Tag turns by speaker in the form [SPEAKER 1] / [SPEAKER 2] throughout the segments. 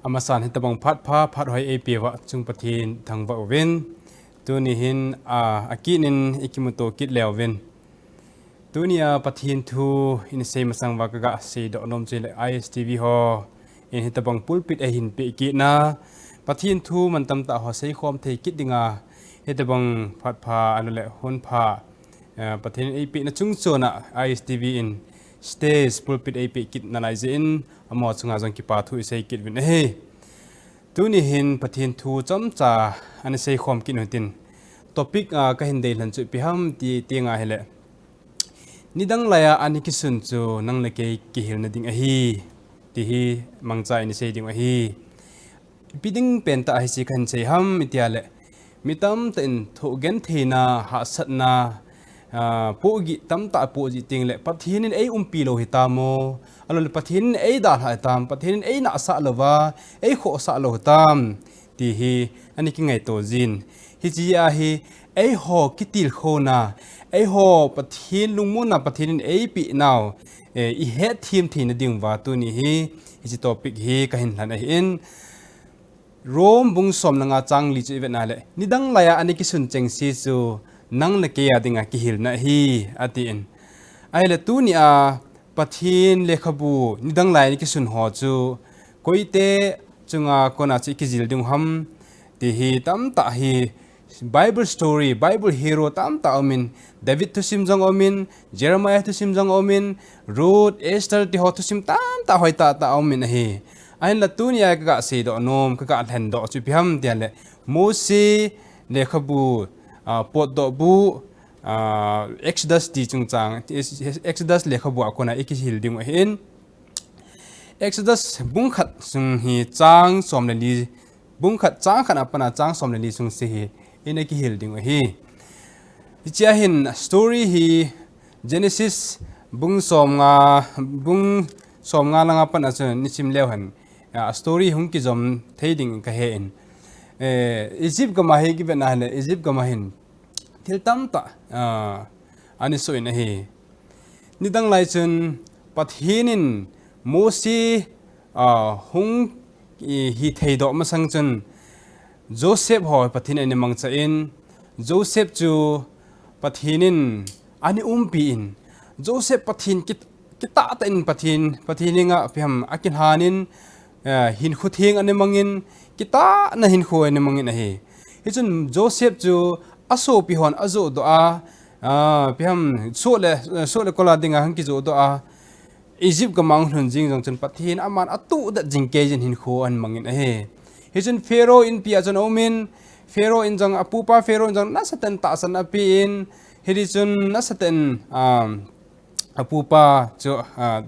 [SPEAKER 1] amasan hitabang phat hoi epiwa chung pathin thangwa wen tuni hin akinin ikimuto kit lewin tunia pathin thu in sei masang wakaga sei do nom chile ISTV ho in hitabang pulpit e hin pe ki na pathin thu man tam ta ho sei khom thei kit dinga hitabang pha anule hon pha pathin epi na chung chona ISTV in stage pulpit epi kit na lai in amo chunga jong ki pa thu sei kit win he tuni hin pathin thu chom cha an sei khom kin hutin topic ka hin dei lan chu pi ham ti tinga hele nidang laya ani ki sun chu nang le ke ki hil na ding a hi ti hi mangcha ni sei ding a hi piding pen ta hi si khan sei ham itiale mitam ten tho gen theina ha sat na po gi tam ta po ji ting le pathin ei pi lo hitamo alol pathin ei da ha tam pathin ei na sa lova ei kho sa lo tam ti hi ani ki ngai to jin hi chi a hi ei ho kitil khona ei ho pathin lungmun na pathin ei pi naw i he thim thin ding wa tu ni hi hi topic hi ka hin hlan a hin rom bung som nga chang li chu ve na le nidang laya ani ki sun cheng si chu nang le ke ya dinga ki hil na hi atin ai le tu ni a pathin le khabu nidang lai ni ki sun ho chu koite chunga kona chi ki jil ding ham ti hi tam ta hi Bible story Bible hero tam ta omin David to sim jong omin Jeremiah to sim jong omin Ruth Esther ti ho to sim tam ta hoi ta omin hi ai la tu ni a ka se do nom ka hlen do chu piam ti le Mose le khabu pot do bu Exodus ti chung chang Exodus le khabu akona ikihil ding hin Exodus bung khat sung hi chang som le li bung khat chang khan apana chang som le li sung se hi in ikihil ding hi chia hin story hi Genesis bung som nga langa pana chun ni chim lew han story hung ki jom theiding ka he in Egypt ka ma he ki bena le Egypt ka ma hin thil tam ta ani so in hi nidang lai chun pathinin Mose hung hi theido ma sang chun Joseph ho pathin ani mangcha in Joseph chu pathinin ani pi in Joseph pathin kita ta in pathininga pham akin hanin hin khuthing ani mangin kita na hin kho ani mangin hi hi chun Joseph chu aso pi hon azo do pham so le kola dinga hang ki zo do Egypt ka mang hlun jing jong chun pathin aman atu da jing ke jin hin kho an mangin hi hi chun Pharaoh in pi achon omin Pharaoh in jong apupa Pharaoh in jong na satan ta san api in hi chun na satan apupa chu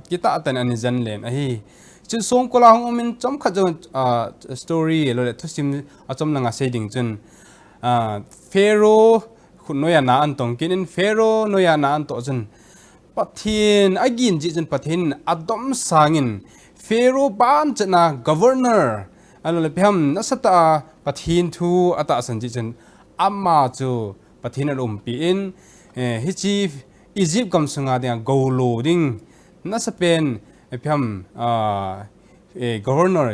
[SPEAKER 1] kita tan ani jan len hi chun song kola hong omin chom kha jo story lo le thusim achom nanga seding chun Pharaoh khunoya na an tong kin in Pharaoh noya na an to chun pathin agin ji chun pathin adom sangin Pharaoh ban chana governor alo le pham na sata pathin thu ata san ji chun amma chu pathin alum pi in hi chi Egypt kam sunga dia go loading na sapen pham governor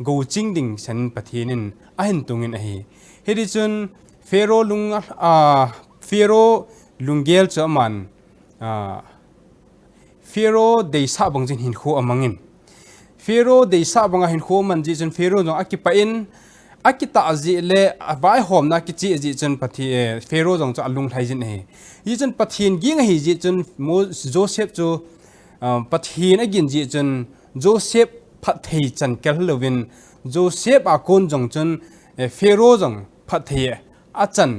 [SPEAKER 1] go chingding san pathinin ahin tungin hi hedi chun Pharaoh lungel chaman Pharaoh dei sa bang jin hin kho amangin Pharaoh dei sa banga hin kho man ji chun Pharaoh jong akipa in akita aji le bai hom na ki chi ji chun pathi Pharaoh jong cha lung thai jin he yi chun pathin ging hi ji chun Joseph chu pathin agin ji chun Joseph phat thei chan kel lovin Joseph a kon jong chun Pharaoh jong phat thei achan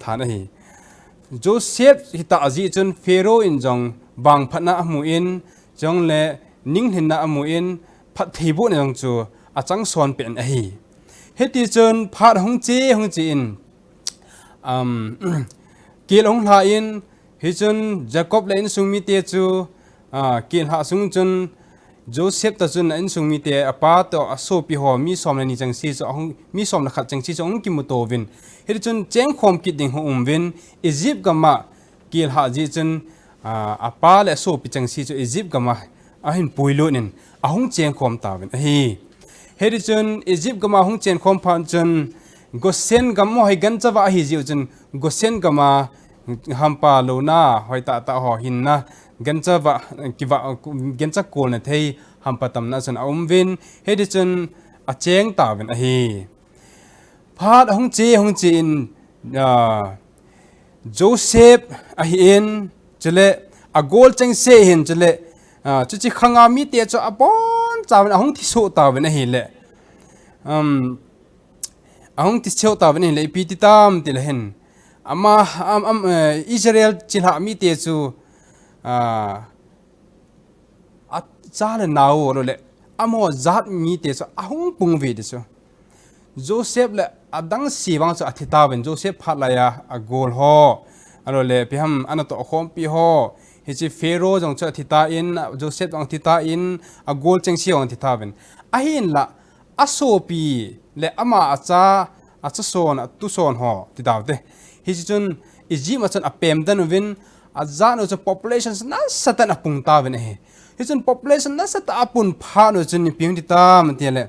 [SPEAKER 1] than hi Joseph hita aji chun Pharaoh in jong bang phatna amu in jong le ning hin na amu in phat thei bu ne jong chu achang son pen hi heti chun phat hong chi in kil hong la in hi chun Jacob le in sung mi te chu kil ha sung chun Joseph ta chun in sung mi te apa to aso pi ho mi som le ni chang si chu mi som la khat chang si chu ong ki mu to vin heti chun cheng khom ki ding ho vin Egypt ga ma kil ha ji chun apa le so pi chang si chu Egypt ga ma ahin puilo nin ahong cheng khom ta vin hi เฮดิจนอียิปต์ก็มาหงเจนความพันจนกเซนก็มาให้กันจะว่าฮิจิวจนกเซนก็มาฮัมปาโลนาหอยตาหอหินนะกันจะว่ากิว่ากันจะโกนนะเทฮัมปาตำนะจนอุ้มวินเฮดิจนอาเจงตาเป็นอะฮีพาดหงจีนโจเซฟอะฮินจะเลอะโกลจังเซหินจะเลจุจิขังอามีเตียจะอะปอนจาเป็นหงที่โซตาเป็นอะฮีเลหงที่โซตาเป็นอะฮีเลปีติตามติละเห็นอามาอิสราเอลจิลามีเตียจูจาเลนาวโรเลอามาจัดมีเตียจูหงปุงวีดิจูโจเซฟเลอดังสีวังจะอธิตาเป็นโจเซฟพัดลายาโกลฮออารมณ์เลยพี่ฮัมอันนั้นตัวข้อมปีฮอเฮจิเฟโรจงจะอธิตาอินโจเซฟจงอธิตาอินโกลจังสีวังอธิตาเป็นไอ้หินละอโซปีเลอามาอาจจะโซนตุโซนฮอติดาวเตเฮจิจนอีจิปต์มาจนอเปมดันวินอาจารย์จะ population นั้นสัตว์นับปุ่งตาเป็นเฮจิจน population นั้นสัตว์ปุ่นพานุจนพิมติตามันเทียเลย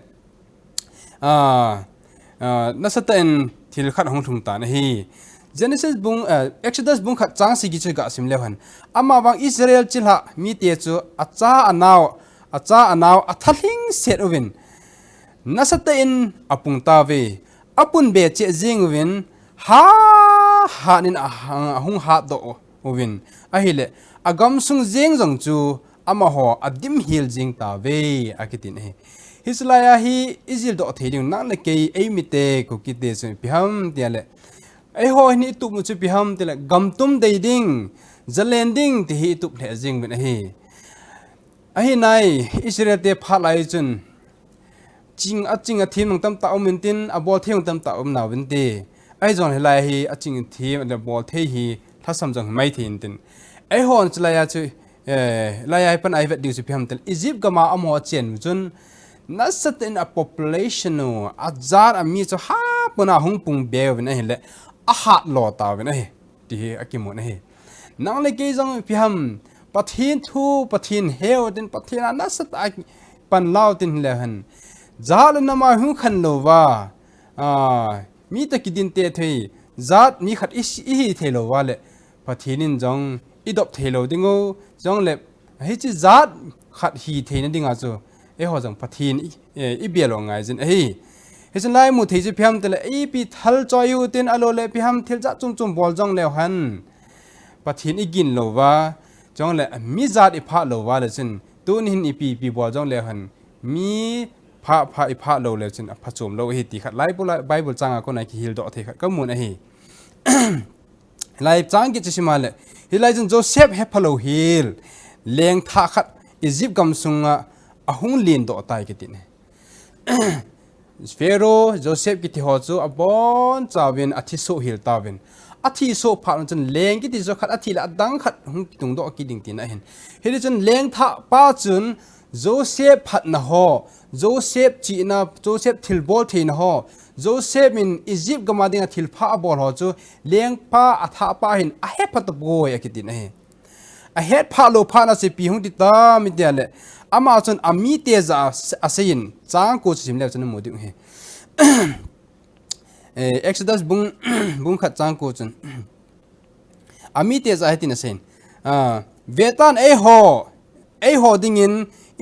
[SPEAKER 1] นัสเตนที่ขัดห้องทุ่งตานะฮี Genesis บุงExodus บุงขัดจ้างสิกิจกะสิมเลวันอามาวังอิสราเอลจิละมีเตียจูอาจาอนาวอัทลิงเซตวินนัสเตนอปุงตาเวอปุนเบเจจิงวินฮานินหงฮาโดวินอะฮิเลอากำสุงจิงจงจูอามาหออดิมฮิลจิงตาเวอากิตินเฮฮิสลายาฮีอิจิลโดเทียงนั่งเลกเอมิเตกุกิเตสุพิฮัมเตียเลไอโฮนี่ตุมุจุพิฮัมเตียเลกัมตุมเดดิ้งจะเลนดิ้งที่ฮิตุเลจิงเป็นฮีไอฮีนายอิสราเอลเตพัดไลจุนจิงทีมของตั้มตาอมินตินอบอลเทียงตั้มตาอมนาวินเตไอจอนเฮลายฮีจิงทีมอบอลเทียฮีทัศน์จังไม่ทีนตินไอโฮนจะลายจุลายเป็นไอเวดดิวสุพิฮัมเตลอียิปต์ก็มาอมอเจนจุนนัสเตนa population โนอาจารย์มีจะหาปนาหงปุงเบลเป็นอะไรอาหารหล่อตาเป็นอะไรที่อากิโมนะเฮนังเลกจังพิฮัมปะทินทูปะทินเฮวดินปะทินนัสตาปันลาวตินเลหันจาลนามาหุขันโลวามีตะกิดินเตะเทยจาดมีขัดอิเทโลวาเลปะทินินจังอิดอบเทโลดิงโอจังเลเฮจิจาดขัดฮีเทนดิงอาจูเอหัวจังพัทินอีเบียลงไงจินเฮ้ยฉันไล่มุดที่จะพิมพ์แต่ละปีทัลจอยอยู่ตินอโลเลพิมพ์ที่จะจุ่มบอลจังแล้วหันพัทินอีกินโลวาจังเลยมีจัดอีพาโลวาเลยจินตัวนี้อีปีบอลจังแล้วหันมีพาอีพาโลเลยจินพัชมโลเฮติขัดไล่ไบเบิลจังก็ไหนคิฮิลดอเทขัดก็มุนเฮ้ไล่จังกิจชิมาเลยฮิไล่จินโจเซฟเฮพโลฮิลเลี้ยงท่าขัดอียิปต์กำสุงอาหงเลียนโดตายกิตินเฟโรโจเซฟกิติหัวจูอบอนจาวินอาทิโซฮิลตาวินอาทิโซผ่านจนเลงกิติโจขัดอาทิละดังขัดหงตุงโดกิดิงตินเห็นเฮดิจนเลงท่าป้าจุนโจเซฟพัดนะฮอโจเซฟจีนาโจเซฟทิลบอลทีนะฮอโจเซฟมินอียิปต์ก็มาดิงทิลพาบอลหัวจูเลงป้าอาท่าป้าเห็นอาเฮพัดตบโกยกิตินเห็นอาเฮพาโลพานาสิปีหงติตามิเดียเลอามาจนอามีเตจอาศัยนจางกูจิมเลวจนมุดิงเฮExodus บุงขัดจางกูจนอามีเตจอาเหตินอาศัยเวตันเอโฮดิงิน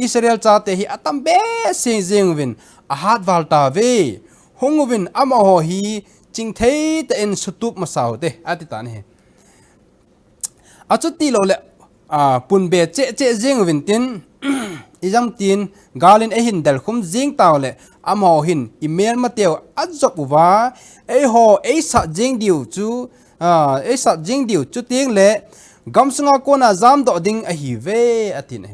[SPEAKER 1] อิสราเอลจ้าเตหิอาตัมเบสเซงวินอาฮัดวัลตาเวหงวินอามาโฮฮีจิงเทตเอ็นสุตุปมาสาวเตอาติตานเฮอาจุดตีโลเลปุ่นเบเจเซงวินตินอีจังตีนกาลินเอหินเดลคุมจิงตาวเลอามอหินอีเมลมาเตียวอัจจบว่าเอโฮเอสัดจิงดิวจูเอสัดจิงดิวจุดติงเลกำสงาโกนาจามดอดิงอหิเวอตินเฮ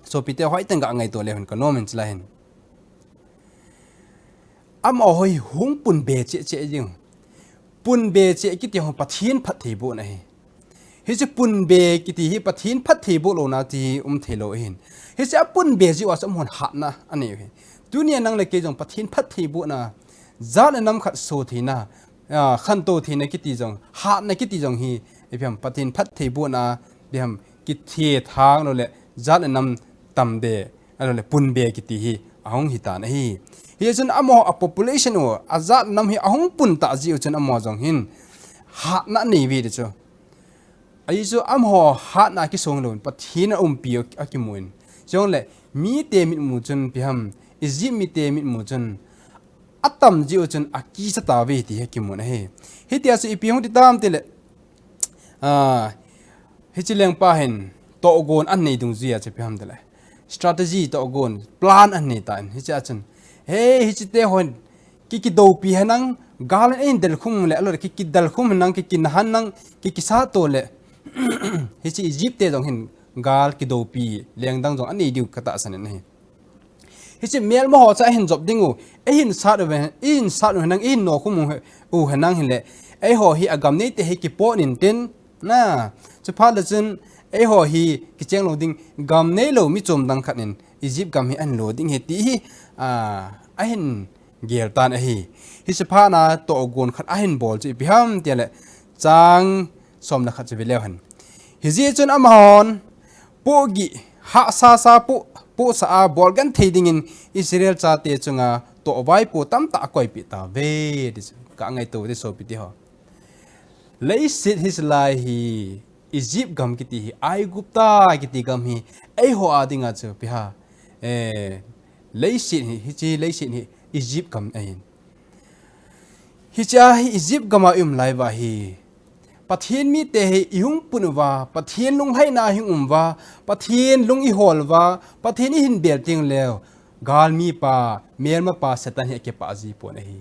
[SPEAKER 1] โซปิเตหอยตังกะไงตัวเลหันก็โนมันจะละเห็นอามอหอยหุงปุ่นเบเจจิงปุ่นเบเจกิติหงปะทินพัดเทบุนะเฮเฮ้ยจะปุ่นเบกิติฮิปะทินพัดเทบุโลนาทีเทโลเห็นเฮ้ยจะปุ่นเบจิว่าสมหวนหัดนะอันนี้เห็นตัวนี้นั่งเลยเกจงปะทินพัดเทบุนะจานน้ำขัดโซทีนะขันโตทีในกิติจงหัดในกิติจงฮีไอเพียงปะทินพัดเทบุนะเพียงกิติทางนั่นแหละจานน้ำตำเด อะไรเลยปุ่นเบกิติฮีahงฮิตานฮีฮีจนอโมa population o azat nam hi ahong pun ta ji chen amo jong hin ha na nei vi de cho ai chu am ho ha na ki song lon pathin pi akimuin jong le mi te mit mu chen pi ham izi mi te mit mu chen atam ji chen aki sa ta ve ti akimun he he tia su ipi hong ti tam te le he chi leng pa hen to gon an nei dung ji a che pi ham de le strategy to gon plan an nei ta he cha chen hey hi chi te hon ki do pi hanang gal en del khum le alo ki dal khum nang ki han nang ki sa to le hi chi egypt te jong hin gal ki do pi leng dang jong ani diu kata san ne hi chi mel mo ho cha hin job dingu e hin sa do nang in no khum u hanang hin le e ho hi agam nei te he ki po nin tin na chu pha le chen e ho hi ki cheng lo ding gam nei lo mi chom dang khat nin egypt gam hi an lo ding he ti ahin gel tan hi hi se pha na to gon khat ahin bol chi biham tele chang som na khat che velew han hi ji chun amhon pu gi ha sa pu sa a bol gan thading in israel cha te chunga to vai pu tam ta koi pi ta ve ka ngai to de so pi ti ho lei sit his lai hi egypt gam ki ti ai gupta ki ti gam hi ai ho adinga chu pi ha lấy xin hi chi lấy xin hi Egypt cầm ain hi cha hi Egypt gama lai wa hi pathian mi te hi ihung punwa pathian lung hai na hi wa pathian lung I hol wa pathian hin bel ting leo gal mi pa mer ma pa satan hi ke pa ji pon hi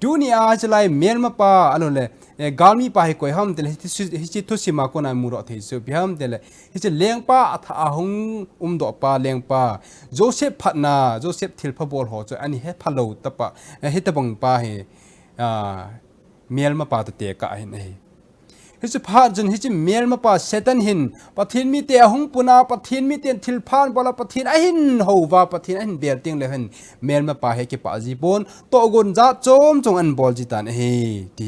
[SPEAKER 1] dunia chlai mer ma pa alo le gal mi pa hi koi ham tel hi chi thu sima ko na mu ro thei so biam tel hi che leng pa atha ahung do pa leng pa joseph phatna joseph thil pha bol ho cho ani he phalo ta pa he ta bang pa he mel ma pa te ka hin he hi che pha jun hi che mel ma pa satan hin pathin mi te ahung puna pathin mi ten thil phan bola pathin a hin ho wa pathin a hin bel ting le hin mel ma pa he ke pa ji bon to gon za chom chong an bol ji tan he ti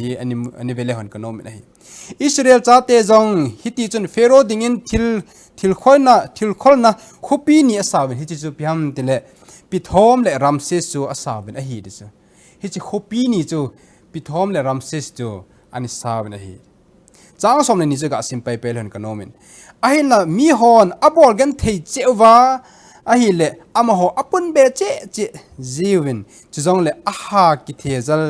[SPEAKER 1] ani vele hon ka nom hi israel cha te jong hiti chun pharaoh dingin thil kholna khupi ni asawin hi chi chu piam tele pithom le ramses chu asawin a hi de chu hi chi khupi ni chu pithom le ramses chu ani sawin a hi chang som ne ni chu ga sim pai pel hon ka nomin a hi la mi hon abol gan thei chewa a hi le ama ho apun be che jiwin chu jong le aha ki thezal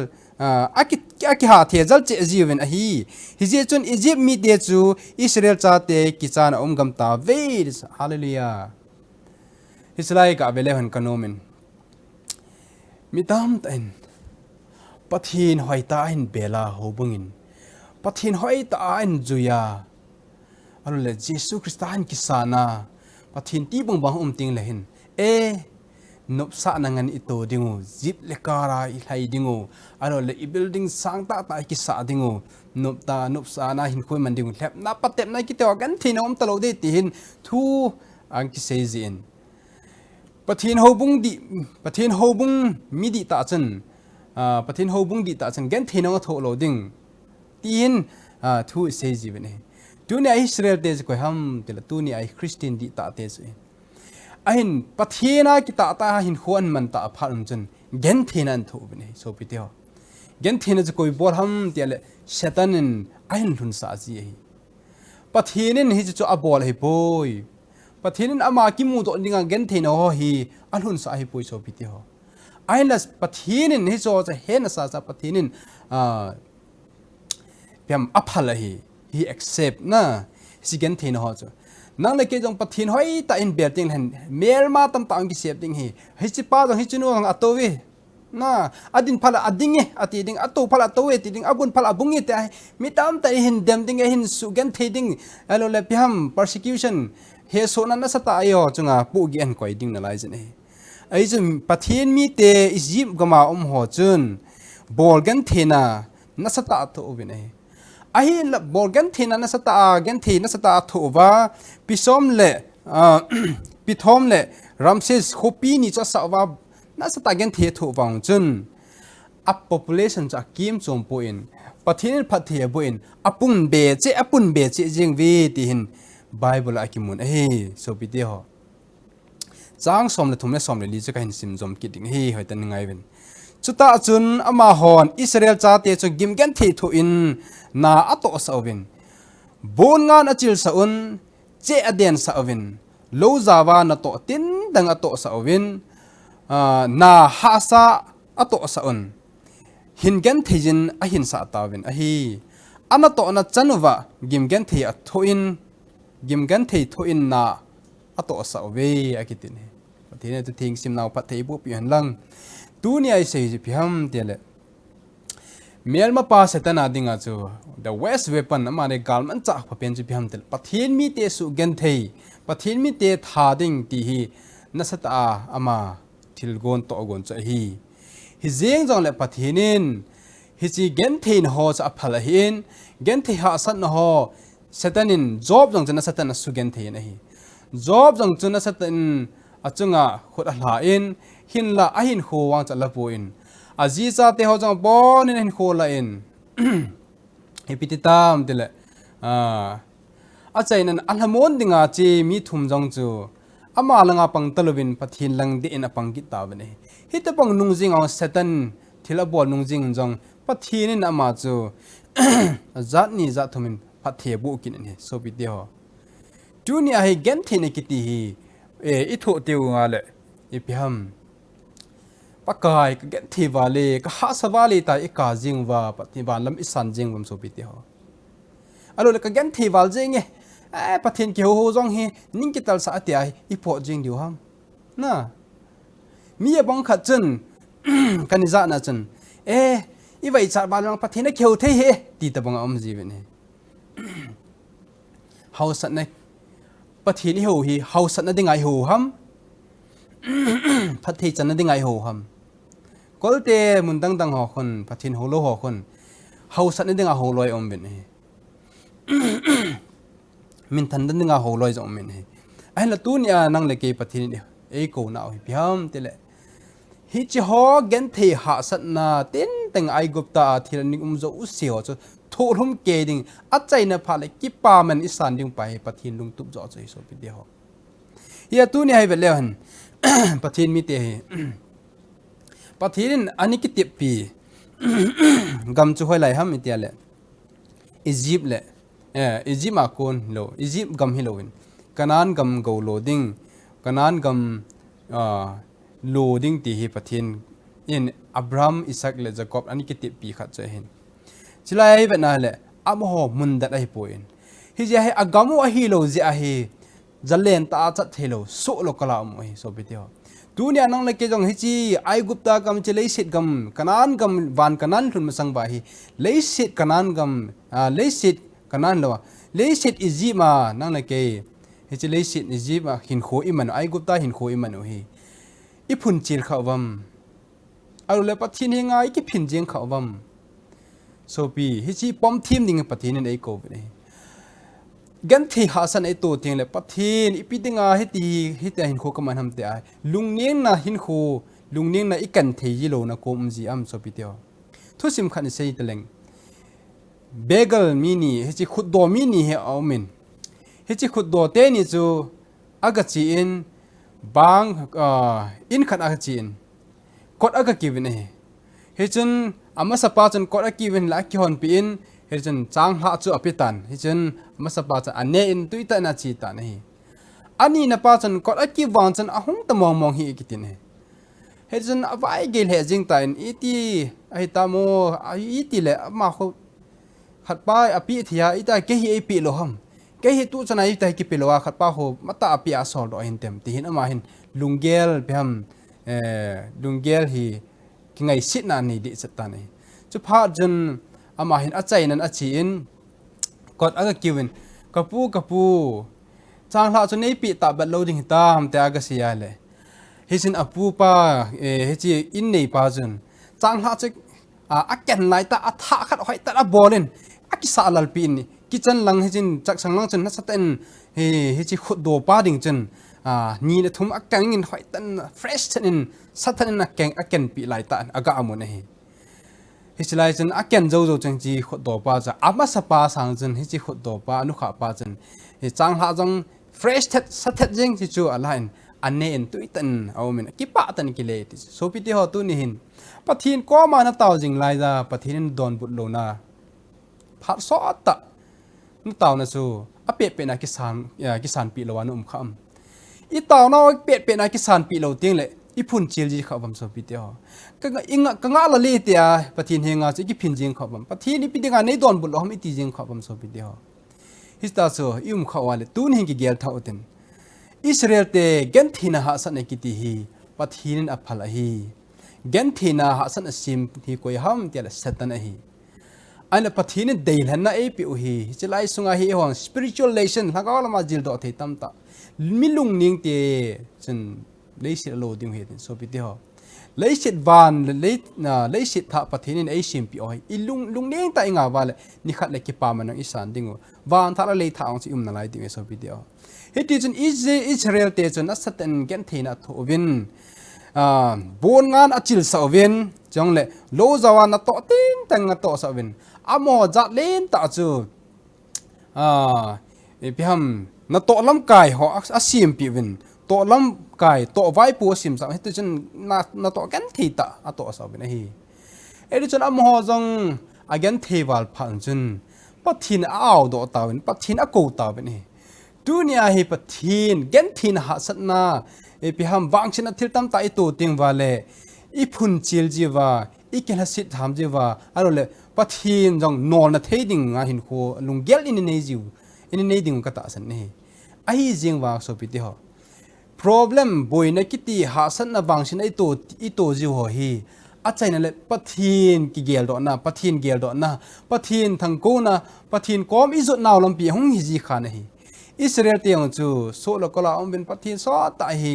[SPEAKER 1] aki ha thezal che jiwin a hi je chun egypt mi de chu israel cha te ki chan gam ta ve hallelujah hislai ka bele hon ka nomin mitam tain pathin hoita in bela hobungin pathin hoita in juya alule jesu christan kisana pathin ti bang ting lehin nopsa nangan ito dingo zip lekara ilai dingo alule I building sangta ta ki sa dingo nopsa na hin khoi man dingo lep na patep na ki te gan thina talo de tin thu ang ki sezin pathin hobung midi ta chen pathin hobung di ta chen gen thina tho loading tin thu se jibene tunia israel te ko ham tel tunia christian di ta te se ahin pathina ki ta hin khuan man ta phalum chen gen thina an tho bene so pite ho gen thina je koi bor ham tel satanin ahin lun sa ji hi pathinin hi chu abol hi boy pathinin ama ki mu do ninga gen thina ho hi alhun sa hi poi so pite ho ailas pathinin hi so cha hen sa pathinin piam aphala hi accept na sigen thina ho cho nang le ke jong pathin hoi ta in berting hen mel ma tam ta ang ki sep ding hi chi pa jong hi chunu ang atowi na adin phala adinge ati ding ato phala towe ti ding abun phala bungi te mi tam ta hin dem ding hin su gen theding alo le piam persecution he so na sa ta ayo chunga pu gi an koi ding na lai jen he ai jum pathin mi te Egypt gama ho chun bol gan thena na sa ta to obin he ai la bol gan thena na sa ta gan the na sa ta tho wa pisom le pithom le ramses khopi ni cha sa wa na sa ta gan the tho wang chun up population cha kim chom po in pathin phathe bo in apun be che jing vi ti hin bible akimun so pite ho จางสมเลยทุ่มเลยสมเลยลีจะกันสิมจอมกิดดิ้งฮีหอยตันยังไงเป็นจุดตาจุนอามาฮอนอิสราเอลจ้าเตจุกิมกันที่ทุอินนาอัตโตสาววินบุญงานอจิลสาวน์เจอเดียนสาววินโลจาวานาโตตินดังอัตโตสาววินนาฮาซาอัตโตสาวน์หินกันที่จินอหินสาตาวินอฮีอันนั้นโตนัดจันวะกิมกันที่อัตทุอินกิมกันที่ทุอินนาอัตโตสาวเวอากิตินทีนี้จะทิ้งสิมนาวพัทเทบุปยันลังตัวนี้ไอ้เสียพิฮัมเดียเลยเมียลมาป้าเสตนาดิ่งอาจู the west weapon นั่นมาในกาลมันจักพเป็นจุพิฮัมเดียพัทเทนมีเตสุกันที่พัทเทนมีเตทาดิ่งที่ฮีนัสตาอามาทิลกอนโตกอนจะฮีฮิเจียงจังเลยพัทเทนินฮิจีกันที่นหอจะอัพละหินกันที่หาสันนหอเสตนิน job จังจะนัสตานัสุกันที่นะฮี job จังจะนัสตันอาจุงะขุดหลาอินหินละหินโควางจะละปูอินอาจีซาเตหอจังบอนินหินโคละอินเฮปิติตามเดละอาใจนั้นอัลฮมอนดิงาจีมีทุ่มจังจูอามาลังอาปังตะลวินปัทินลังดิอินอาปังกิตาบเนฮิตปังนุงจิงเอาเซตันทิละบอลนุงจิงจังปัทินินอามาจูจัดนี่จัดทุ่มินปัทเทบุกินนี่โซบิเดียวจูนี่ไอ้เกนที่ในกิติฮีอิทุติวงาเลยอีพิฮัมปากายก็เกนที่วาลีก็หาสวาลีตายอีกาจิงว่าปฏิบัติลำอิสันจิงวันโซบิเดียวอารมณ์ก็เกนที่วาลจิงปฏิญเกี่ยวโฮจงฮีนิ่งกิตัลสาติไออีพอจิงดิวฮัมน่ะมีบังคัดจนกันนิจานะจนอีไว้จัดบาลังปฏิญเกี่ยวเทเหตีตะบังอมจีบนี่เฮาสันเนปฏิญหูฮีเฮาสันนั่นได้ไงหูฮัมปฏิญจันนั่นได้ไงหูฮัมก็เตมุนดังหอคนปฏิญหูโลหอคนเฮาสันนั่นได้ไงหูลอยอมเป็นนี่มินทันนั่นได้ไงหูลอยจะอมเป็นนี่ไอ้ละตูนี่นั่งเล็กปฏิญกูน่าเอาพิฮัมเตเลฮิจิฮอเกนเทหาสันนาเต็นแต่งไอกุปตาทีละนิกุมโจอุเสียวจะทุรุมเกดิงอัจใจนะพาเลกิปามันอิสานดิ่งไปปฏิญลุงตุบจ่อใจโซปิเดียวเฮียตูนี่ให้เวลเลหันปฏิญมีเตะปฏิญอันนี้กิติปีกำจุให้ไหลห้ามมีเตะเลยอียิปต์เลยอียิปต์มาโกนโลอียิปต์กำฮิโลวินกันนั้นกำโกโลดิ้งกันนั้นกำโลดิ้งตีฮีปฏิญอินอับรามอิสักเลจะกอบอันนี้กิติปีขัดใจเห็นจิลายแบบนั้นแหละอาโมโหมุนดัดไอ้ป่วยฮิจะให้อากามูอฮิโลจะให้จัลเลนตาจัดเฮโลสุโลกลามุยโซบิเดียวดูเนี่ยนั่งเล็กจังฮิจิไอกุปตากำจะเลสิตกำกันนั้นกำวันกันนั้นทุนมาสังบาฮีเลสิตกันนั้นกำเลสิตกันนั้นเลวะเลสิตอิจิมานั่งเล็กฮิจิเลสิตอิจิมาหินโคอิมันไอกุปตาหินโคอิมันโอฮีอีพุนจิลเขาวัมอารุเลปัทินเฮงไอกิพินจิงเขาวัมโซปีฮิจิปอมทีมดิ่งปฏิญในโกบเลยกันที่หาสันไอตัวเทียงเลยปฏิญอีพิดิ่งฮิตีฮิตหินโคกมันทำเตะลุงเนียงนะหินโคลุงเนียงนะอีกันเทียโลนะโกมจีอัมโซปีเดียวทุกสิ่งขันเสียตะเลงเบเกลมินีฮิจิขุดโดมินีเฮเอามินฮิจิขุดโดเตนิจูอากาจีอินบางอินขันอากาจีอินกดอากากิวินเฮจันอามาสปาจันกอดกีวินลักกิฮอนปีนเฮจันจางหาจูอภิตันเฮจันอามาสปาจันอันเนอินตุยตานาจีตานี่อันนี้นับจันกอดกีวางจันอาหงตมองฮีกิตินเฮจันอวัยเกลเฮจิงตาอินอีตีไอตาโมอีตีเลมาเขาขัดป้ายอภิเทียอีตาเกฮีไอปีโลหัมเกฮีตุจันไอตากิปีโลวาขัดป้าโฮมาตาอภิอาสอลดอยเต็มตีหินอามาหินลุงเกลเพียมลุงเกลฮีกิไงสินานี่ดิสตานี่จุพาจนอามาเห็นอาใจนั้นอาชีนกอดอากกิวินกระปูจางละจนนี้ปีตาบัดโลดิงตามแต่อากเสียเลยเฮจินอปูป้าเฮจิอินนี่ป้าจนจางละจะอาแกนไลตาอัฐะขัดหอยตาบอลเลนอากิสาลลปีนกิจันลังเฮจินจากสังลังจนนัสเตนเฮจิขุดโดป้าดิ่งจนนี่นะทุ่มอาแกงอินหอยตันเฟรชนินสัตว์นินอาแกงอาแกนปีไลตาอากาอมุนเฮฮิจิไลจันอาแกนโจจังจีขุดโดป้าจะอามาสปาสังจันฮิจิขุดโดป้านุขาป้าจันจางหาจังเฟรชเท็ดสัตว์จิงจิจูอะไร อันเนนตุยตันเอาเมนกิปะตันกิเลติโซปิติฮอตุนิหินปะทีนก็มานาเตาจิงไลซาปะทีนดอนบุตโลนาพัดซอตะนาเตานะซูอเปะเป็นอากิสานปีโลวานุมคำอีเตานาเปะเป็นอากิสานปีโลเตียงเลยอีพุ่นเจลจีเขาบัมโซปิติฮอก็งะละลีเตียปะทีนเฮงาจิกิพินจิงเขาบัมปะทีนอีปิติงาในดอนบุตโลหมิติจิงเขาบัมโซปิติฮอฮิสตาโซอิมเขาวาเลตุนเฮงกิเกลท่าอุตินอิสราเอลเตกันทีน่าหาสันในกิติฮีปัทฮีนอภัลฮีกันทีน่าหาสันสิมที่คุยห้ามเตียละสัตนาฮีอันละปัทฮีนเดลหันน่าเอปิอุฮีจะไล่สุงาฮีห่วง spiritual lesson หากว่าเรามาจิลดอเทตัมตามิลุงนิงเตจนเลสิโลดิงเฮดินโซปิติฮอเลสิดวานเลสิดท่าปัทฮีนเอชิมปิอุฮีอิลุงนิงตาอิงาวาเลนิขัดเลกิปามันอิสานดิงวานท่าเลท่าองสินาไลดิงโซปิติฮอฮิติจุนอิสราเอลเตจุนนัสตันกันเทนะทวินบนงานอจิลสาวินจังเลโลจาวานัตโตตินตังนัตโตสาวินอโมจัดเลนตาจูพิฮัมนัตโตลำกายหออาศิมปิวินโตลำกายโตไว้ปูสิมสามฮิติจุนนัตโตกันเทตาอัตโตสาวินฮีเอดิจุนอโมจังอากันเทวัลพันจุนปัทถินอ้าวโดตาวินปัทถินอกูตาวินฮีดุนยาฮิปทีนกันทีนหาสัตนาพิหามวังชนะทิลตัมตาอิตูติงวาเลอีพุนจิลจีวาอีเกลสิทธามจีวาอารมณ์เลปทีนจงนอนนัทเฮดิงงาหินโคลุงเกลอินเนจิวอินเนดิงกตาสันนี่ไอจิงวาโซปิติฮอ problem บอยนักกิติหาสัตนาวังชนะอิตูจิวฮีอาจารย์นั่นแหละปทีนกิเกลดอนะปทีนเกลดอนะปทีนทั้งกูนะปทีนกอมอิจุดนาวลำปีหงฮิจิขานะฮีอิสราเอลเตียงจูโซโลกลาอมเป็นปฏิสอตาฮี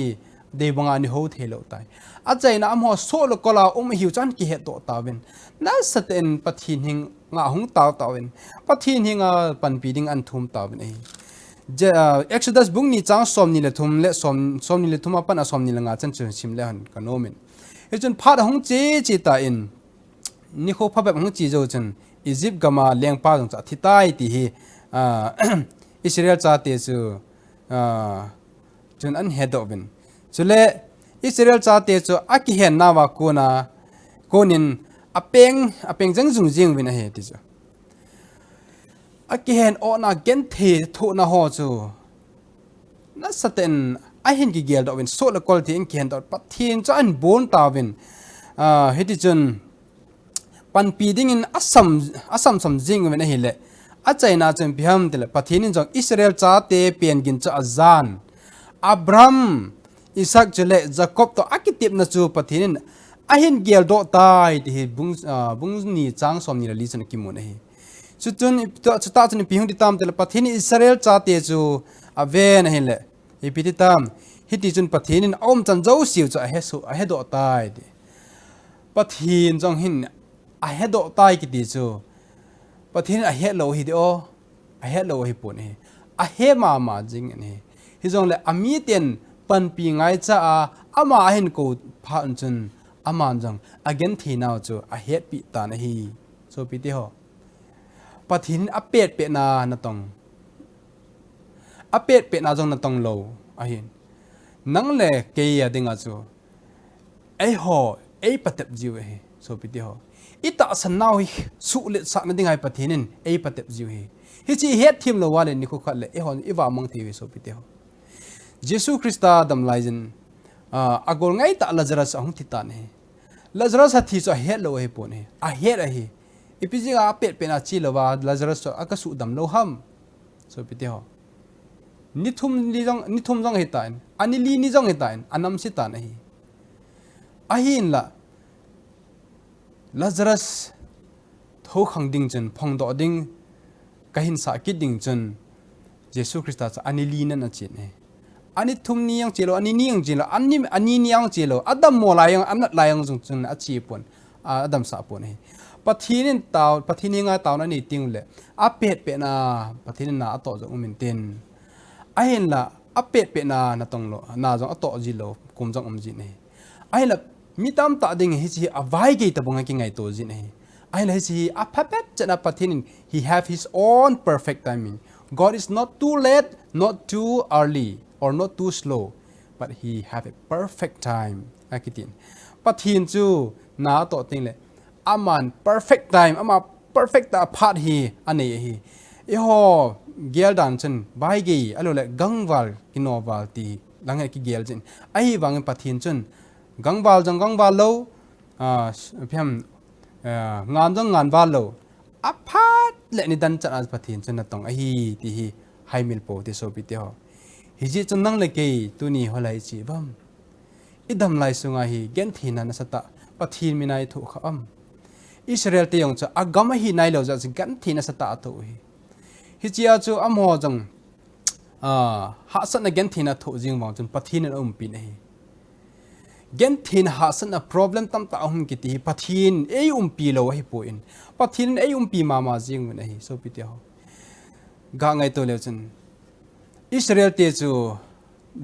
[SPEAKER 1] เดบังานิโฮเทโลตายอาจารย์นะอมหัวโซโลกลาหิวจันกิเหตุตาเป็นนั่นสเตนปฏิหิงงาหงตาเป็นปฏิหิงปันปีดิงอันทุมตาเป็นจะExodus บุ้งนี่จังสมนี่เลยทุมเละสมนี่เลยทุมปันสมนี่เลยงาจันเจอชิมเละหันกันโนมินจนพัดหงจีตาอินนี่เขาพับแบบหงจีโจจนอียิปต์ก็มาเลี้ยงป้าตรงจากที่ใต้ที่ฮีอิสราเอลจะเตจูจนอันเฮดอบินสุเลอิสราเอลจะเตจูอากิเห็นนาวากูนินอเปงจังจุงจิงวินะเฮติจูอากิเห็นโอนาเกนเททุนาโฮจูนั่นสเตนไอเห็นกิเกลดอบินโซลกอลที่อินกิเห็นดอปัทเทียนจะอันบุนตาวินเฮติจนปันปีดิ้งอินอัสซัมสมจิงวินะเฮเลอาจารย์น่าจะพิหามเตลปะทีนินจงอิสราเอลจ้าเตเปลี่ยนกินจะอาจารย์อับรามอิสักเจเลจักอบตัวอากิติบนะจูปะทีนินอาเห็นเกลโดตายที่บุ้งนี่จางสมนี่ละลิจนกิมุนเฮจุดนี้จุดตาจุดนี้พิหามติดตามเตลปะทีนินอิสราเอลจ้าเตจูอาเวนเฮเลฮิปิติตามฮิติจุนปะทีนินอมจันเจ้าสิวจะอาเฮโดตายปะทีนจงหินอาเฮโดตายกิติจูปะทีนี้อาเฮโลฮิดโออาเฮโลฮิปุ่นเฮอาเฮมาจริงนี่ฮิจงเลยอามีเตียนปันปีไงจ้าอามาเห็นกูผ่านจนอามันจังอาเกนทีน่าจูอาเฮปีตานะฮีโซปิติฮอปะทีนี้อาเป็ดนาณตองอาเป็ดนาจงณตองโลอาเห็นนั่งเลยเกียดิงอาจูไอฮอไอปะเต็บจิวเฮโซปิติฮออิตาสันนาวสุเลสักนั่นดิ่งไอปะทีนินไอปะเต็บจิวฮิจิเฮดทิมโลวาเลนิคุขัดเลหอนอีวามังทีวิโสปิเตหเยซูคริสต์ดำไลจินอากอลไงตาลาซารัสองทิตานเฮลาซารัสที่จะเฮดโลเฮปนเฮอาเฮดเฮอีพิจิกาเป็ดเป็นอาชีลวาลาซารัสอากาสุดำโลฮัมโสปิเตหนิทุมจงเฮตานอันนี้ลีนิจงเฮตานอันนั้นสิตานเฮอาหินละลาซารัสทุกขังดิ่งจนพงดอดิ่งกหินสากิดดิ่งจนเยซูคริสต์อันนี้ลีนั่นนะจีนอันนี้ทุ่มนี้ยังเจโลอันนี้นี่ยังเจโลอันนี้นี่ยังเจโลอัดัมโมลายังอันนั้นลายังจนอาชีพปนอัดัมสาปนปะทีนี่ตาวปะทีนี่งาตาวนั่นนี่ติงเลยอาเป็ดนาปะทีนี่นาอัตโตจงอุมินเตนไอ้เห็นละอาเป็ดนาณตรงโลนาจงอัตโตจิโลกุมจงอุมจินไอ้ละมิตามตาดิ่งเฮจิอวายเกตบุงกิงไงตัวจินไอ้ละเฮจิอาเป็ดจะนับปะทีนี่ he have his own perfect timing God is not too late not too early or not too slow ป but he have a perfect time akitin pathin chu na to ting le aman perfect time ama perfect ta phat hi ane hi I ho gel dan chen bai gi alo le gangwal kinowal ti langai ki gel chen ai wang pathin chun gangwal lo phiam ngan wal lo aphat le ni dan chan as pathin chen na tong ai ti hi hai mil po ti so pi ti ho hi ji chun nang le ke tu ni holai chi bam idam lai sunga hi gen thina na sata pathin minai thu kha Israel te yong cha agama hi nai lo ja gan thina sata to hi chia chu amho jang ha san again thina tho jing wang chun pathin an pi nei gen thin ha san a problem tam ta ki ti pathin ei pi lo hi poin pathin ei pi ma jing nei so pi ti ho ga ngai to le chun Israel te chu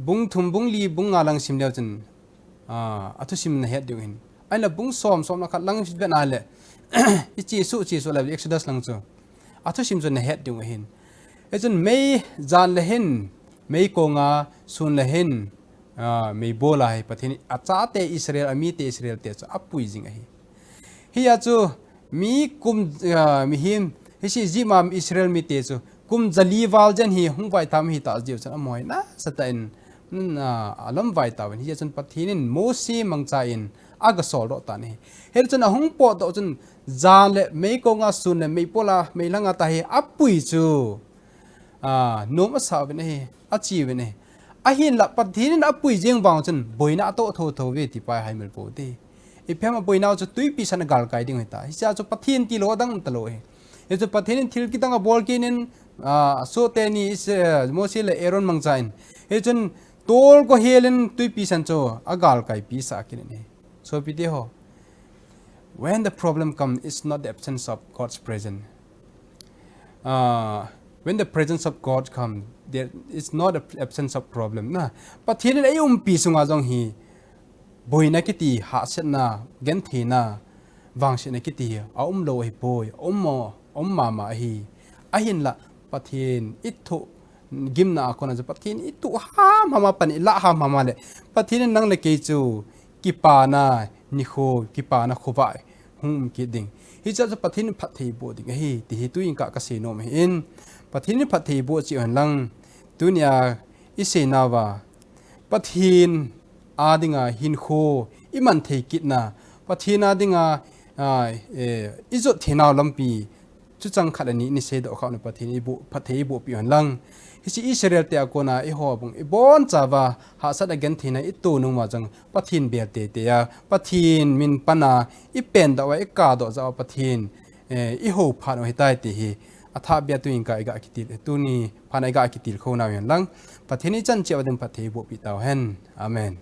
[SPEAKER 1] bung thum bung li bung ngalang sim le chun athu sim na het ding aina bung som na khat lang ve na le chi su la Exodus lang chu athu sim chun na het ding hin ejun mei jan le hin mei ko nga sun le hin mei bola hai pathin acha te Israel ami te Israel te apui jing hi ya chu mi kum mi him hi si jimam Israel mi te chu kum jali wal jan hi hung vai tam hi ta jiu chan amoi na satain alam vai ta hi chun pathin mosi mangcha in aga sol ro ta ni her chun hung po to chun jan le mei ko nga sun le mei pola mei langa ta hi apui chu nom a sa ne achi we ne a hin la pathin apui jeng wang chun boina to tho we ti pai hai mel po ti I phem boina chu tui pi san gal kai ding ta hi cha chu pathin ti lo dang ta lo he chu pathin thil ki tang bol ki nin so te ni mosi le Aaron mangchain he chun tol ko helen tui pi san cho a gal kai pi sa ki ne so pi de ho when the problem come it's not the absence of God's presence when the presence of God come there is not the absence of problem na pathin ei pi sunga jong hi boina ki ti ha set na gen thina wang se na ki ti a lo hi boy ma hi a hin la pathin ithu gimna kona ja pathin itu ha mama pan la ha mama le pathin nang le ke chu ki pa na ni kho ki pa na khowa hum ki ding hi cha pathin phathei bo ding hi ti hi tu in ka se no me in pathin phathei bo chi han lang dunia ise na wa pathin adinga hin kho iman thei kit na pathin adinga izot thena lampi chu chang khalani ni se do khaw na pathin ibu phathei bo pi han lang hi Israel te akona I ho bung I bon chawa ha sat again thina I tu nu ma jang pathin be te ya pathin min pana I pen da wa I ka do za pathin I ho pha no hitai ti hi atha bia tu in ka ga kitil tu ni phana ga kitil kho na yan lang pathin I chan che wadem pathei bo pi taw hen amen